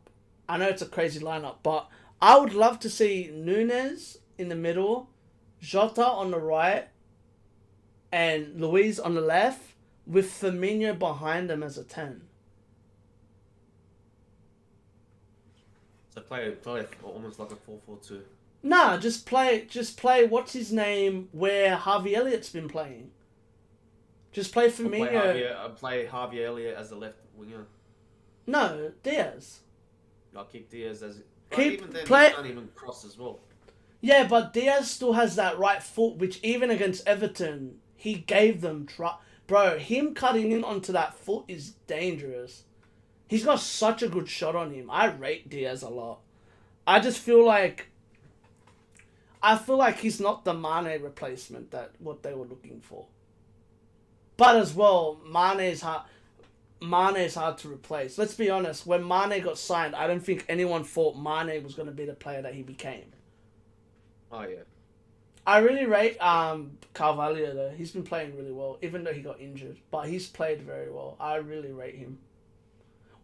I know it's a crazy lineup, but I would love to see Núñez in the middle, Jota on the right, and Luiz on the left, with Firmino behind them as a 10. So play almost like a 4-4-2. Nah, just play. What's his name? Where Harvey Elliott's been playing. Just play Firmino. Play Harvey Elliott as the left winger. No, Diaz. I'll keep Diaz as. He can't even cross as well. Yeah, but Diaz still has that right foot, which even against Everton, he gave them bro, him cutting in onto that foot is dangerous. He's got such a good shot on him. I rate Diaz a lot. I just feel like he's not the Mane replacement that what they were looking for. But as well, Mane's hard to replace. Let's be honest, when Mane got signed, I don't think anyone thought Mane was going to be the player that he became. Oh yeah. I really rate Carvalho though. He's been playing really well, even though he got injured. But he's played very well. I really rate him.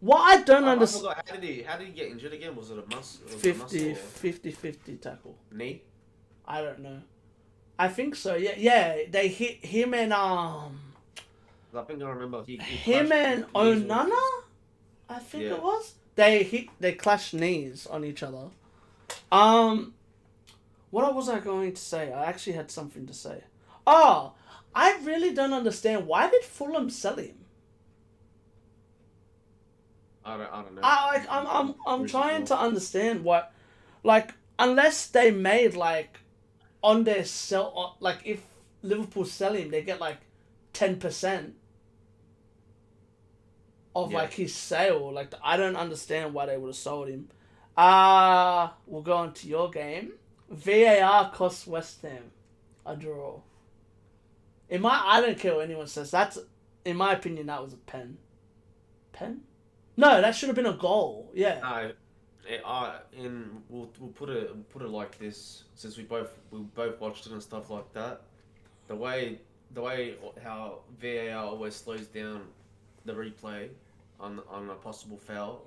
What I don't understand... I forgot, how did he get injured again? Was it a muscle? 50-50 tackle. Knee? I don't know. I think so, yeah. They hit him and... I think I remember. Him and Onana? I think it was. They clashed knees on each other. What was I going to say? I actually had something to say. Oh, I really don't understand. Why did Fulham sell him? I don't know. I'm trying to understand what, like, unless they made like on their sell, like if Liverpool sell him, they get like 10% of like his sale. Like, I don't understand why they would have sold him. We'll go on to your game. VAR cost West Ham a draw. I don't care what anyone says. That's, in my opinion, that was a pen. Pen? No, that should have been a goal. Yeah. We'll put it like this, since we both watched it and stuff like that. The way how VAR always slows down the replay on a possible foul.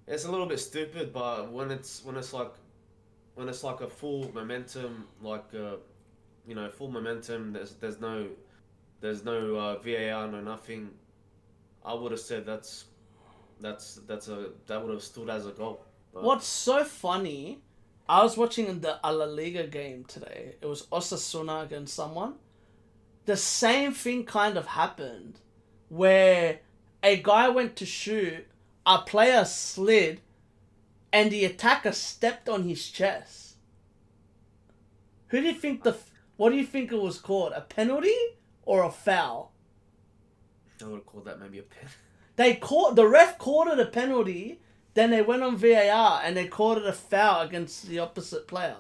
It's a little bit stupid, but when it's like a full momentum, full momentum. There's no VAR, no nothing. I would have said that would have stood as a goal. But what's so funny, I was watching the La Liga game today. It was Osasuna against someone. The same thing kind of happened, where a guy went to shoot, a player slid, and the attacker stepped on his chest. What do you think it was called? A penalty or a foul? I would have called that maybe a pen. The ref called it a penalty, then they went on VAR and they called it a foul against the opposite player,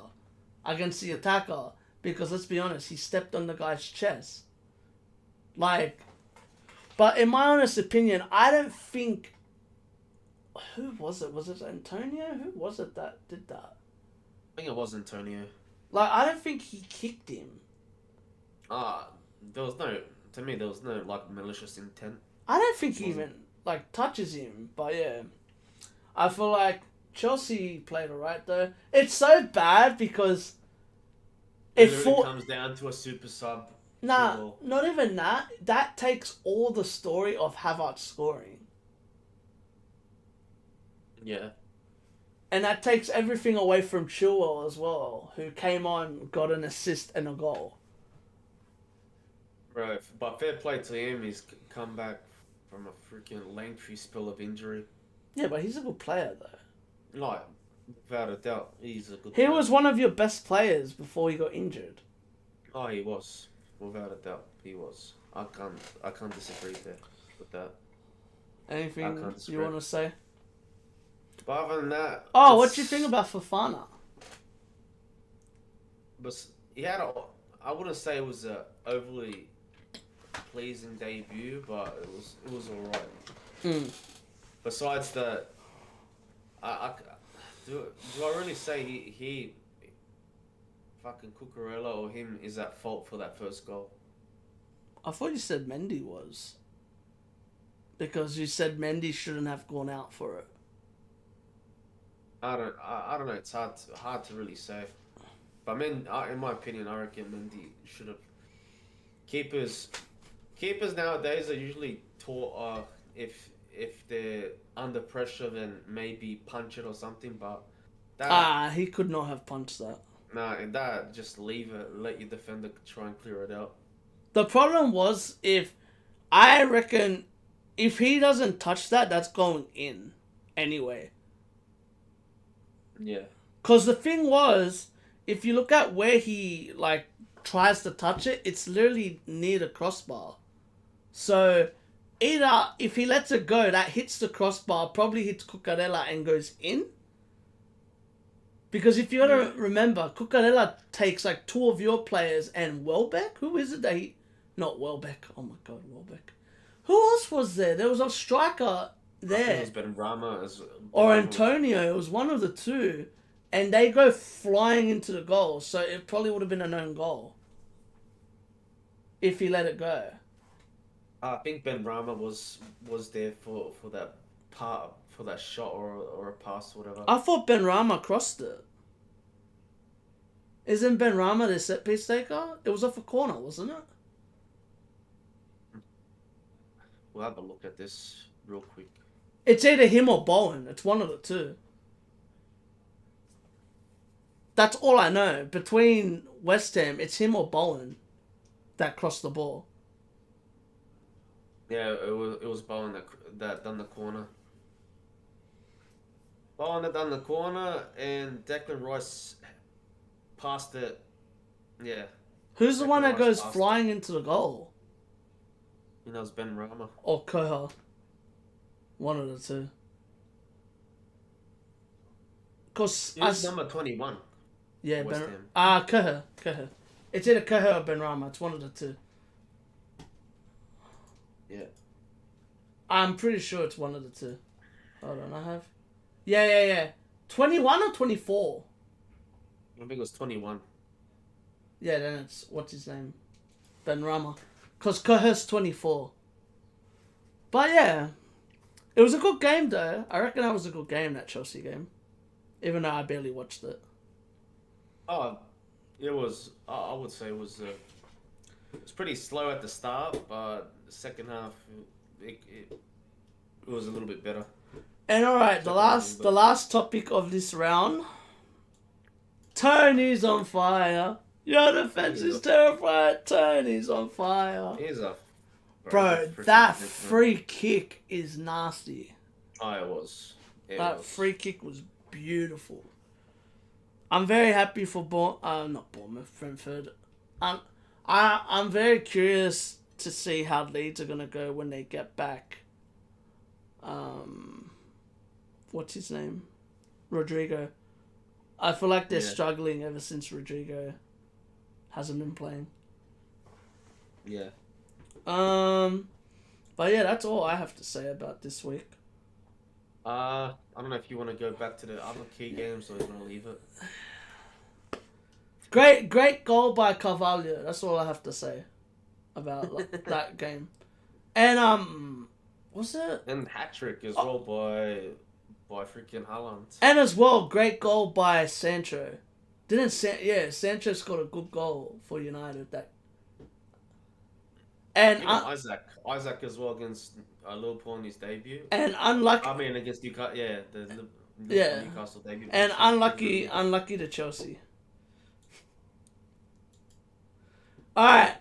against the attacker, because let's be honest, he stepped on the guy's chest. Like, but in my honest opinion, I don't think... Who was it? Was it Antonio? Who was it that did that? I think it was Antonio. Like, I don't think he kicked him. There was no like malicious intent. I don't think he even like touches him, but yeah. I feel like Chelsea played alright though. It's so bad because it comes down to a super sub. Nah, not even that. That takes all the story of Havertz scoring. Yeah. And that takes everything away from Chilwell as well, who came on, got an assist and a goal. Right, but fair play to him. He's come back from a freaking lengthy spell of injury. Yeah, but he's a good player though. Like, without a doubt, he's a good player. He was one of your best players before he got injured. Oh, he was. Without a doubt, he was. I can't disagree there with that. Anything you want to say? But other than that... Oh, what do you think about Fofana? But I wouldn't say it was a overly pleasing debut, but it was alright. Besides that, do I really say he fucking Cucurella or him is at fault for that first goal? I thought you said Mendy was. Because you said Mendy shouldn't have gone out for it. I don't know. It's hard to really say. But in my opinion, I reckon Mendy should have. Keepers nowadays are usually taught if they're under pressure, then maybe punch it or something. But he could not have punched that. Nah, and that just leave it. Let your defender try and clear it out. The problem was I reckon if he doesn't touch that, that's going in anyway. Yeah. Because the thing was, if you look at where he tries to touch it, it's literally near the crossbar. So either if he lets it go, that hits the crossbar, probably hits Cucurella and goes in. Because if you gotta remember, Cucurella takes like 2 of your players and Welbeck. Who is it that he... Not Welbeck. Oh my god, Welbeck. Who else was there? There was a striker there. It was Benrahma Or Antonio. It was one of the two. And they go flying into the goal. So it probably would have been an own goal. If he let it go. I think Benrahma was there for that part, for that shot or a pass or whatever. I thought Benrahma crossed it. Isn't Benrahma the set piece taker? It was off a corner, wasn't it? We'll have a look at this real quick. It's either him or Bowen. It's one of the two. That's all I know. Between West Ham, it's him or Bowen that crossed the ball. Yeah, it was Bowen that done the corner. Bowen that done the corner, and Declan Rice passed it. Yeah. Who's the one that goes passed flying into the goal? You know, it's Benrahma. Or Koha? One of the two. Cause He's number 21. Yeah, West Ham. Koha. It's either Koha or Benrahma. It's one of the two. Yeah. I'm pretty sure it's one of the two. Hold on, I have. Yeah. 21 or 24? I think it was 21. Yeah, then it's what's his name, Benrahma, cause Koha's 24. But yeah, it was a good game though. I reckon that was a good game, that Chelsea game, even though I barely watched it. Oh, it was. I would say it was pretty slow at the start, but the second half it was a little bit better. And all right, the last topic of this round. Tony's on fire. Your defense is terrified. Tony's on fire. Here's a Bro, that free kick is nasty. Oh, it was. That free kick was beautiful. I'm very happy for not Bournemouth, Brentford. I'm very curious to see how Leeds are gonna go when they get back. What's his name? Rodrigo. I feel like they're struggling ever since Rodrigo hasn't been playing. Yeah. But yeah, that's all I have to say about this week. I don't know if you want to go back to the other key games or you want to leave it. Great goal by Carvalho. That's all I have to say about that game. And what's it? And hat trick as well by freaking Haaland. And as well, great goal by Sancho. Sancho scored a good goal for United. And Isaac as well against Liverpool in his debut. And unlucky. I mean against Newcastle, Newcastle debut. And unlucky to Chelsea. All right,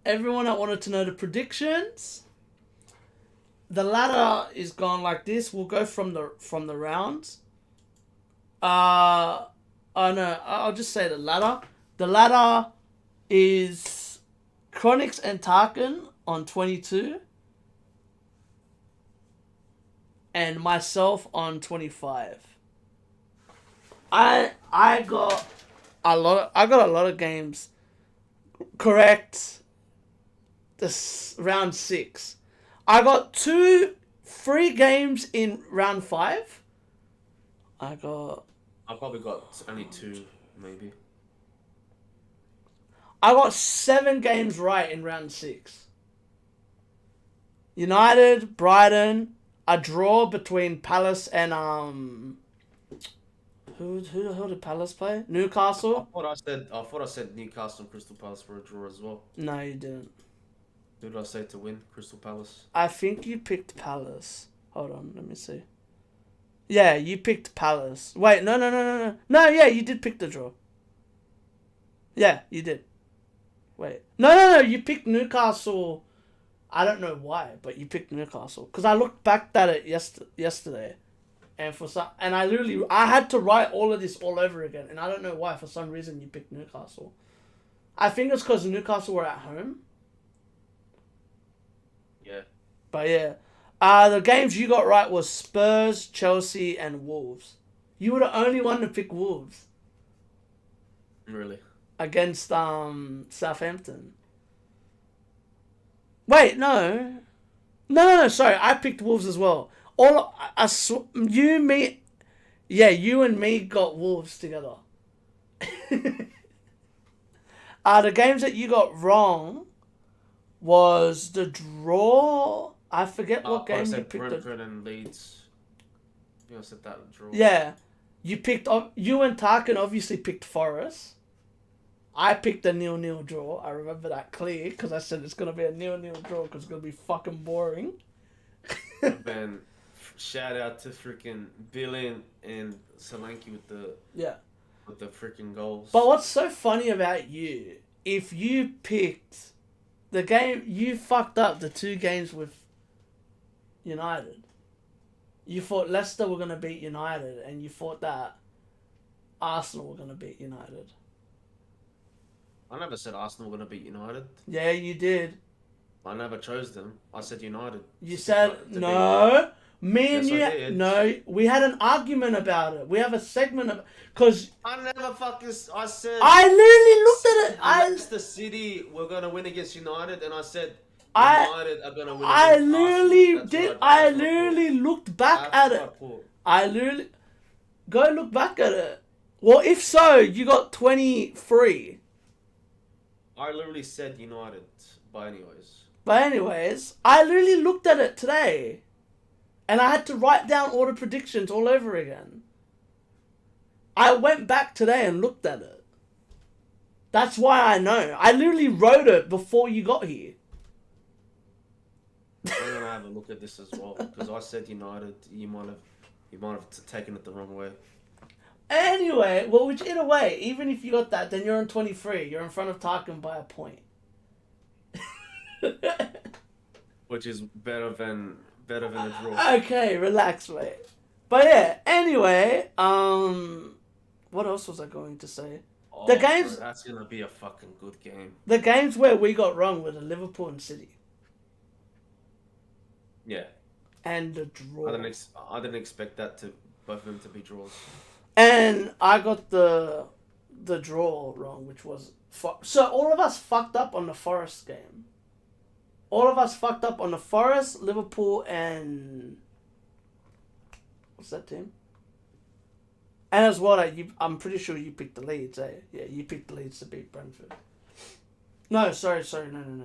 everyone that wanted to know the predictions. The ladder is gone like this. We'll go from the rounds. Oh no, I'll just say the ladder. The ladder is Chronix and Tarkin on 22. And myself on 25. I got a lot of games correct this round 6. I got 3 games in round 5. I probably got only 2, maybe. I got 7 games right in round 6. United, Brighton, a draw between Palace and who the hell did Palace play? Newcastle. I thought I said Newcastle and Crystal Palace for a draw as well. No, you didn't. Who did I say to win? Crystal Palace. I think you picked Palace. Hold on, let me see. Yeah, you picked Palace. Wait, no. No, yeah, you did pick the draw. Yeah, you did. Wait. No, you picked Newcastle. I don't know why, but you picked Newcastle. Because I looked back at it yesterday. And I had to write all of this all over again. And I don't know why, for some reason, you picked Newcastle. I think it's because Newcastle were at home. Yeah. But yeah. The games you got right was Spurs, Chelsea, and Wolves. You were the only one to pick Wolves Really? against Southampton. Wait, no. No, sorry. I picked Wolves as well. You, me... Yeah, you and me got Wolves together. The games that you got wrong was the draw. I forget what game I you said picked. Brentford and Leeds. I said that draw. Yeah, you picked. You and Tarkin obviously picked Forest. I picked a 0-0 draw. I remember that clear because I said it's gonna be a 0-0 draw because it's gonna be fucking boring. Ben, shout out to freaking Billy and Solanke with the freaking goals. But what's so funny about you? If you picked the game, you fucked up the 2 games with United. You thought Leicester were going to beat United, and you thought that Arsenal were going to beat United. I never said Arsenal were going to beat United. Yeah, you did. I never chose them. I said United. You said no. Me and Yes, I you, did. no. We had an argument about it. We have a segment of because I never fucking. I said. I literally looked at it. Leicester City were going to win against United, and I said I United are going to win I against literally Arsenal. did. I literally looked back at it. I literally go look back at it. Well, if so, you got 23. I literally said United, but anyways. I literally looked at it today, and I had to write down all the predictions all over again. I went back today and looked at it. That's why I know. I literally wrote it before you got here. I'm gonna have a look at this as well because I said United. You might have taken it the wrong way. Anyway, well, either way, even if you got that, then you're on 23. You're in front of Tarkin by a point. Which is better than a draw. Okay, relax, mate. But yeah, anyway, what else was I going to say? The games. Bro, that's gonna be a fucking good game. The games where we got wrong were the Liverpool and City. Yeah. And the draw. I didn't expect that to both of them to be draws. And I got the draw wrong, which was... So all of us fucked up on the Forest game. All of us fucked up on the Forest, Liverpool, and... What's that team? And as well, I'm pretty sure you picked the Leeds, eh? Yeah, you picked the Leeds to beat Brentford. No, sorry, no.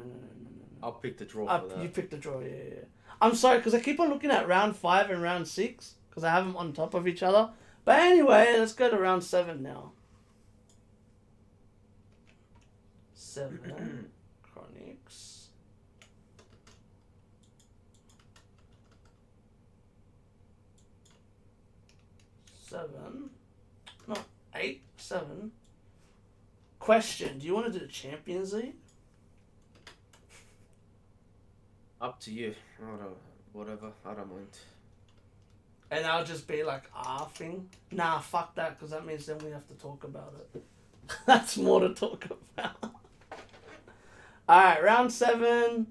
I'll pick the draw for that. You picked the draw, yeah. I'm sorry, because I keep on looking at round 5 and round 6, because I have them on top of each other. But anyway, let's go to round 7 now. 7. Chronics. 7. No, 8. 7. Question, do you want to do the Champions League? Up to you. Whatever. I don't mind. And I'll just be like, thing. Nah, fuck that, because that means then we have to talk about it. That's more to talk about. Alright, round 7.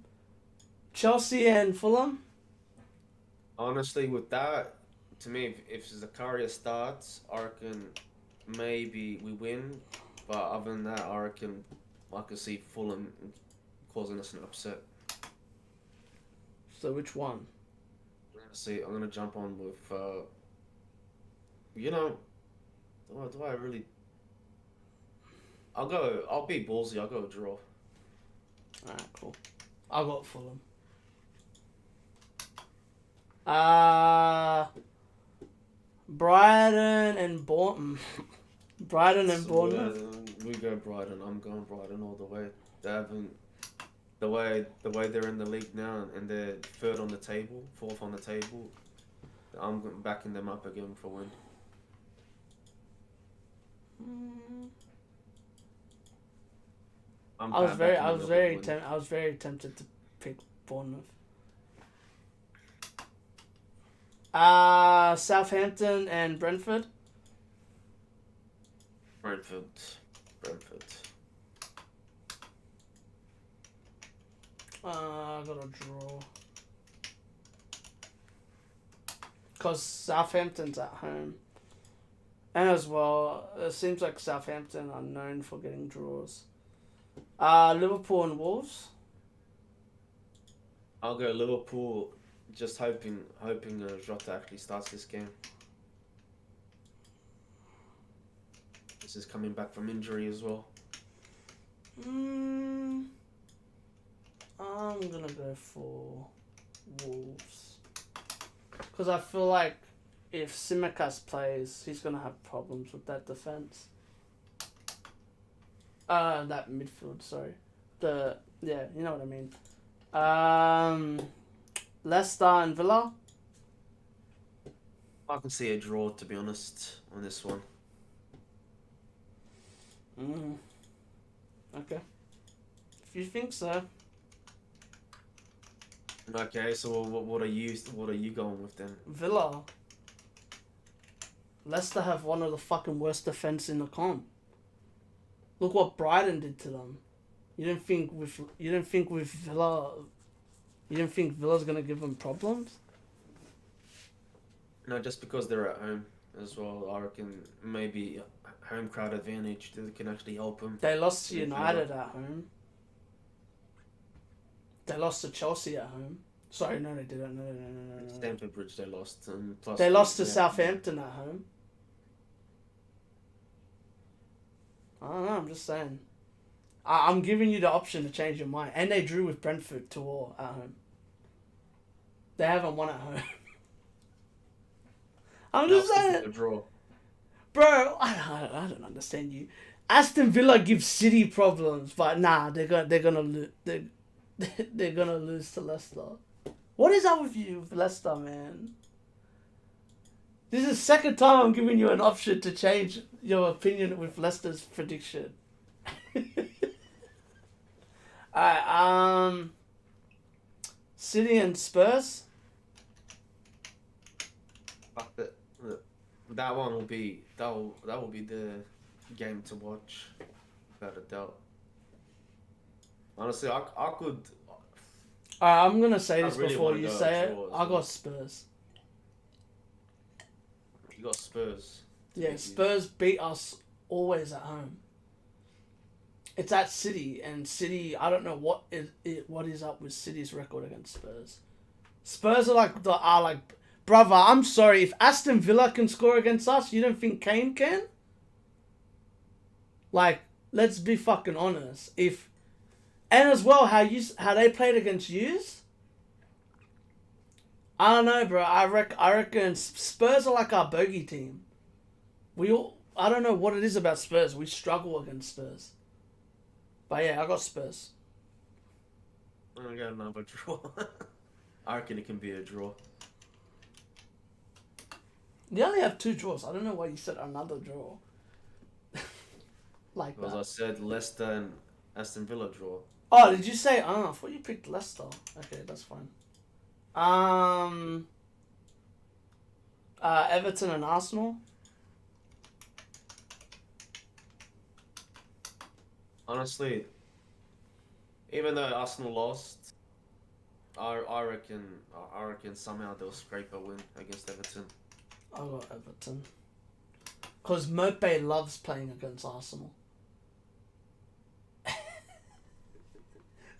Chelsea and Fulham. Honestly, with that, to me, if Zakaria starts, I reckon maybe we win. But other than that, I could see Fulham causing us an upset. So which one? See, I'm gonna jump on with, do I really? I'll be ballsy. I'll go draw. Alright, cool. I'll go Fulham. Brighton and Bournemouth. Brighton and Bournemouth. We go Brighton. I'm going Brighton all the way. They haven't. The way they're in the league now and they're fourth on the table, I'm backing them up again for win. I was very tempted to pick Bournemouth. Southampton and Brentford. Brentford. I got a draw. Because Southampton's at home. And as well, it seems like Southampton are known for getting draws. Liverpool and Wolves. I'll go Liverpool. Just hoping Jota actually starts this game. This is coming back from injury as well. I'm gonna go for Wolves. Because I feel like if Tsimikas plays, he's gonna have problems with that defense. That midfield. Sorry, you know what I mean. Leicester and Villa. I can see a draw, to be honest, on this one. Okay. If you think so. Okay, so what are you going with then? Villa. Leicester have one of the fucking worst defense in the comp. Look what Brighton did to them. You didn't think with Villa. You didn't think Villa's gonna give them problems? No, just because they're at home as well. I reckon maybe home crowd advantage that can actually help them. They lost to United at home. They lost to Chelsea at home. Sorry, no, they didn't. No. Stamford Bridge they lost, and plus they lost to Southampton at home. I don't know. I'm just saying. I'm giving you the option to change your mind, and they drew with Brentford 2-2 at home. They haven't won at home. I'm just saying. A draw. Bro, I don't understand you. Aston Villa gives City problems, but nah, they're gonna lose. They're gonna lose to Leicester. What is up with you, with Leicester, man? This is the second time I'm giving you an option to change your opinion with Leicester's prediction. Alright, City and Spurs. That one will be that will be the game to watch, without a doubt. Honestly, I could. I'm gonna say this really before wanna you go say it. draw as I well. got Spurs. You got Spurs. Yeah, Spurs beat us always at home. It's at City, and City. I don't know what is up with City's record against Spurs. Spurs are like, brother. I'm sorry, if Aston Villa can score against us, you don't think Kane can? Like, let's be fucking honest. And as well, how they played against yous. I don't know, bro. I reckon Spurs are like our bogey team. I don't know what it is about Spurs. We struggle against Spurs. But yeah, I got Spurs. I got another draw. I reckon it can be a draw. You only have 2 draws. I don't know why you said another draw. Like Because that. I said Leicester and Aston Villa draw. Oh, did you say? I thought you picked Leicester. Okay, that's fine. Everton and Arsenal. Honestly, even though Arsenal lost, I reckon somehow they'll scrape a win against Everton. I got Everton. Because Mope loves playing against Arsenal.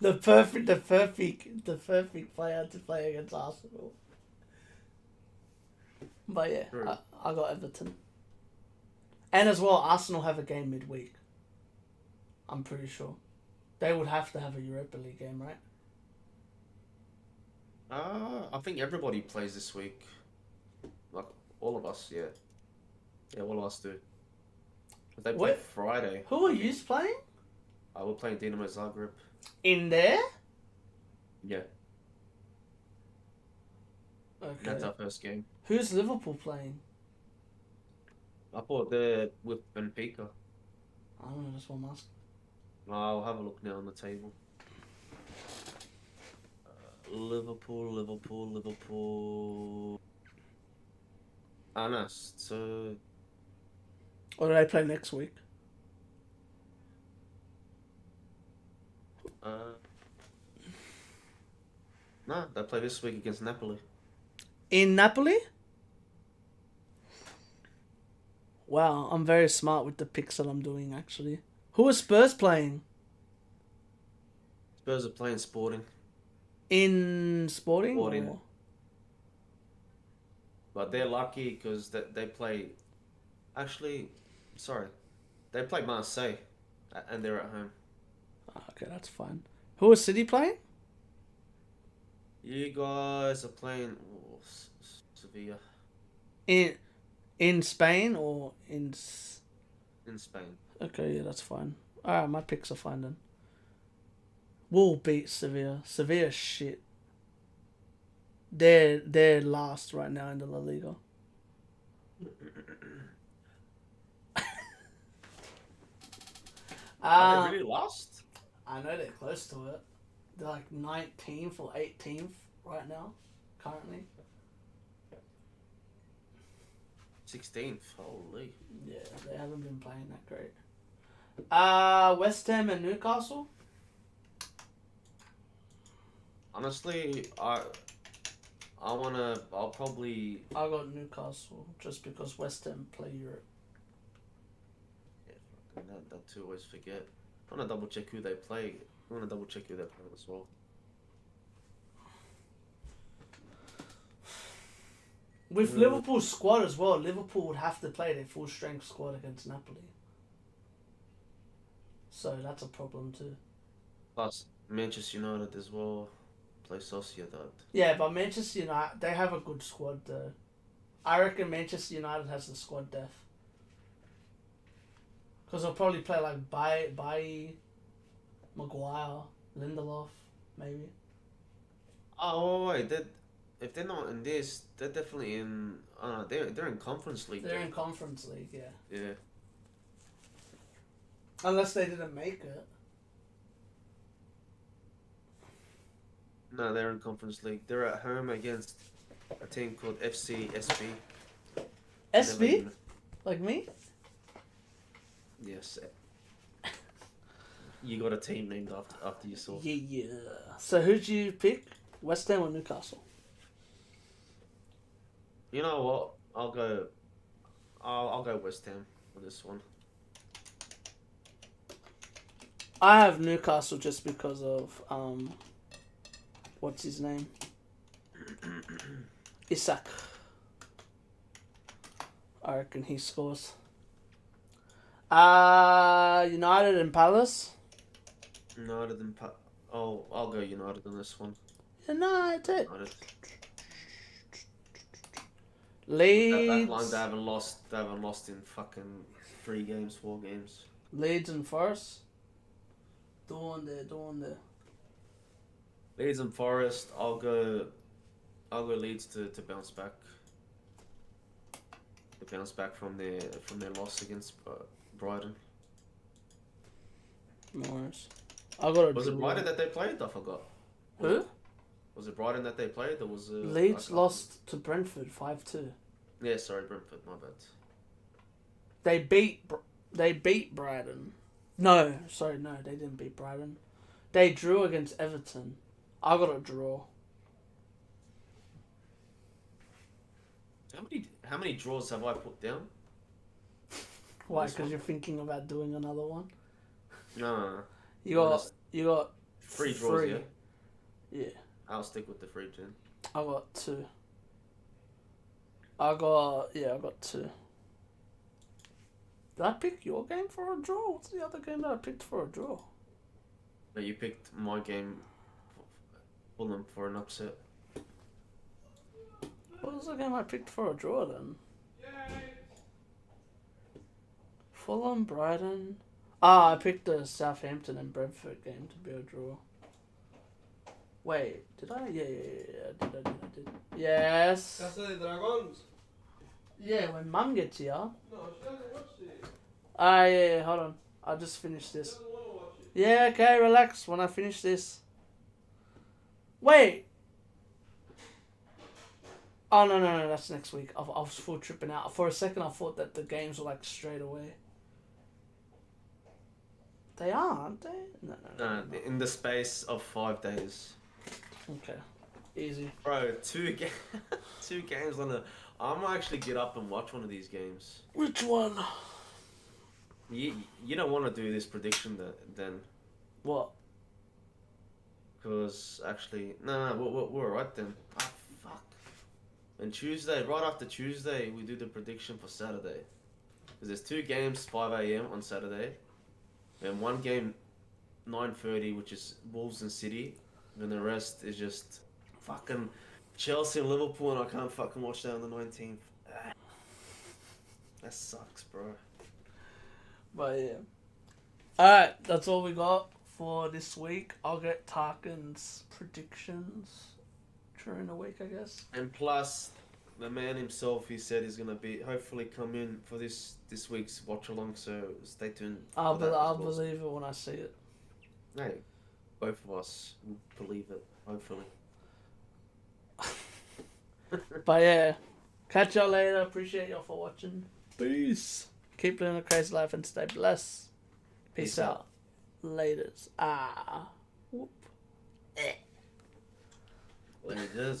the perfect player to play against Arsenal. But yeah, True. I got Everton. And as well, Arsenal have a game midweek. I'm pretty sure. They would have to have a Europa League game, right? I think everybody plays this week. Like, all of us, yeah. Yeah, all of us do. But they play What? Friday. Who are you playing? We're playing Dinamo Zagreb. In there? Yeah, Okay. that's our first game. Who's Liverpool playing? I thought they're with Benfica. I don't know, that's what I'm asking. I'll have a look now on the table. Liverpool. Ah, no, so Or do they play next week? No, they play this week against Napoli. In Napoli? Wow, I'm very smart with the picks that I'm doing, actually. Who are Spurs playing? Spurs are playing Sporting. In Sporting? Sporting. Or... But they're lucky because they play. Actually, sorry. They play Marseille. And they're at home. Okay, that's fine. Who is City playing? You guys are playing Sevilla In Spain or in... in Spain. Okay, yeah, that's fine. Alright, my picks are fine then. We'll beat Sevilla. Sevilla's shit. They're last right now in the La Liga. Are they really lost? I know they're close to it. They're like 19th or 18th right now, currently. 16th. Holy. Yeah, they haven't been playing that great. West Ham and Newcastle. Honestly, I'll probably. I got Newcastle just because West Ham play Europe. Yeah, that too. Always forget. I want to double check who they play. I want to double check who they play as well. With Liverpool's squad as well, Liverpool would have to play their full strength squad against Napoli. So that's a problem too. Plus Manchester United as well. Play Sociedad. Yeah, but Manchester United, they have a good squad though. I reckon Manchester United has the squad depth. Because they'll probably play like Bailly, Maguire, Lindelof, maybe. Oh wait, if they're not in this, they're definitely in. They're in Conference League. They're in Conference League, yeah. Yeah. Unless they didn't make it. No, they're in Conference League. They're at home against a team called FC SB. SB? Like me? Yes. You got a team named after yourself. Yeah. So who'd you pick? West Ham or Newcastle? You know what? I'll go West Ham for this one. I have Newcastle just because of what's his name? Isak. I reckon he scores. United and Palace. United and I'll go United on this one. United. United. Leeds. That line they haven't lost in fucking 3 games, 4 games. Leeds and Forest. Doing there. Leeds and Forest. I'll go Leeds to bounce back. To bounce back from their loss against Brighton. Morris. I got a Was draw. it Brighton that they played? I forgot. Who? Was it Brighton that they played? Or was it Leeds lost to Brentford 5-2. Yeah, sorry, Brentford. My bad. They beat Brighton. No, they didn't beat Brighton. They drew against Everton. I got a draw. How many draws have I put down? Why? This Because one? you're thinking about doing another one. No. You got 3 draws. Yeah. Yeah. I'll stick with the 3 then. I got 2. I got 2. Did I pick your game for a draw? What's the other game that I picked for a draw? No, you picked my game, Fulham, for an upset. What was the game I picked for a draw then? Fulham, Brighton. I picked the Southampton and Brentford game to be a draw. Wait, did I? Yeah, I did. Yes. Casa de Dragons. Yeah, when Mum gets here. No, she doesn't watch it. Yeah, hold on. I'll just finish She this. doesn't want to watch it. Yeah, okay, relax when I finish this. Wait. Oh, no, that's next week. I was full tripping out. For a second, I thought that the games were like straight away. They are, aren't they? No. In the space of 5 days. Okay. Easy. Bro, two games on the. I might actually get up and watch one of these games. Which one? You don't want to do this prediction then, What? because actually no, we're alright then. Ah, fuck. And Tuesday, right after Tuesday, we do the prediction for Saturday. Because there's two games 5 a.m. on Saturday, and one game 9:30, which is Wolves and City, and the rest is just fucking Chelsea and Liverpool, and I can't fucking watch that on the 19th. Ah. That sucks, bro. But yeah. Alright, that's all we got for this week. I'll get Tarkin's predictions during the week, I guess. And plus, the man himself, he said he's gonna be hopefully come in for this week's watch along. So stay tuned. I'll, for that I'll as well. believe it when I see it. Hey, both of us will believe it. Hopefully. But yeah, catch y'all later. Appreciate y'all for watching. Peace. Keep living a crazy life and stay blessed. Peace Peace out. Laters. Ah. Whoop. When it does.